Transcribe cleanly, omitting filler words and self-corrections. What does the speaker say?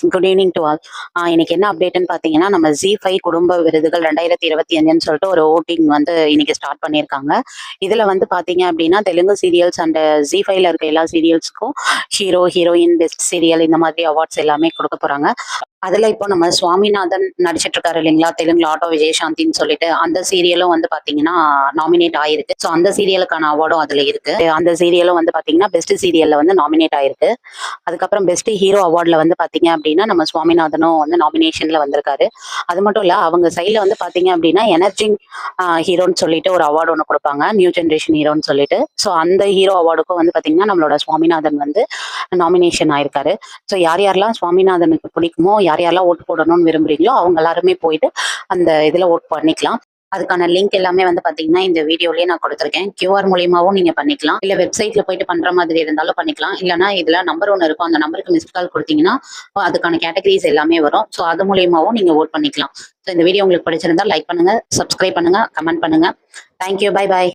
Good evening to all. இன்னைக்கு என்ன அப்டேட்ன்னு பார்த்தீங்கன்னா, நம்ம ஜி5 குடும்ப விருதுகள் 2025ன்னு சொல்லிட்டு ஒரு வோட்டிங் வந்து இன்னைக்கு ஸ்டார்ட் பண்ணியிருக்காங்க. இதுல வந்து பார்த்தீங்க அப்படின்னா, தெலுங்கு சீரியல்ஸ் அண்ட் ஜி5ல இருக்க எல்லா சீரியல்ஸ்க்கும் ஹீரோ, ஹீரோயின், பெஸ்ட் சீரியல் இந்த மாதிரி அவார்ட்ஸ் எல்லாமே குடுக்க போறாங்க. அதுல இப்போ நம்ம சுவாமிநாதன் நடிச்சிட்டு இருக்காரு இல்லைங்களா, தெலுங்குல ஆட்டோ விஜயசாந்தின்னு சொல்லிட்டு அந்த சீரியலும் வந்து பாத்தீங்கன்னா நாமினேட் ஆயிருக்கு. ஸோ அந்த சீரியலுக்கான அவார்டும் அதுல இருக்கு. அந்த சீரியலும் வந்து பாத்தீங்கன்னா பெஸ்ட் சீரியல்ல வந்து நாமினேட் ஆயிருக்கு. அதுக்கப்புறம் பெஸ்ட் ஹீரோ அவார்ட்ல வந்து பாத்தீங்க அப்படின்னா நம்ம சுவாமிநாதனும் வந்து நாமினேஷன்ல வந்திருக்காரு. அது மட்டும் இல்ல, அவங்க சைட்ல வந்து பாத்தீங்க அப்படின்னா எனர்ஜிங் ஹீரோன்னு சொல்லிட்டு ஒரு அவார்டு ஒன்று கொடுப்பாங்க, நியூ ஜென்ரேஷன் ஹீரோன்னு சொல்லிட்டு. ஸோ அந்த ஹீரோ அவார்டுக்கும் வந்து பாத்தீங்கன்னா நம்மளோட சுவாமிநாதன் வந்து நாமினேஷன் ஆயிருக்காரு. ஸோ யார் யாரெல்லாம் சுவாமிநாதனுக்கு பிடிக்குமோ, யார் யாரெல்லாம் ஓட்டு போடணும்னு விரும்புறீங்களோ அவங்க எல்லாருமே போயிட்டு அந்த இதுல ஓட் பண்ணிக்கலாம். அதுக்கான லிங்க் எல்லாமே வந்து பாத்தீங்கன்னா இந்த வீடியோலயே நான் கொடுத்துருக்கேன். கியூஆர் மூலியமாவும் நீங்க பண்ணிக்கலாம், இல்ல வெப்சைட்ல போயிட்டு பண்ற மாதிரி இருந்தாலும் பண்ணிக்கலாம். இல்லைன்னா இதுல நம்பர் ஒன்று இருக்கும், அந்த நம்பருக்கு மிஸ்ட் கால் கொடுத்தீங்கன்னா அதுக்கான கேட்டகரிஸ் எல்லாமே வரும். ஸோ அது மூலியமாவும் நீங்க ஓட் பண்ணிக்கலாம். ஸோ இந்த வீடியோ உங்களுக்கு பிடிச்சிருந்தா லைக் பண்ணுங்க, சப்ஸ்கிரைப் பண்ணுங்க, கமெண்ட் பண்ணுங்க. Thank you, bye bye.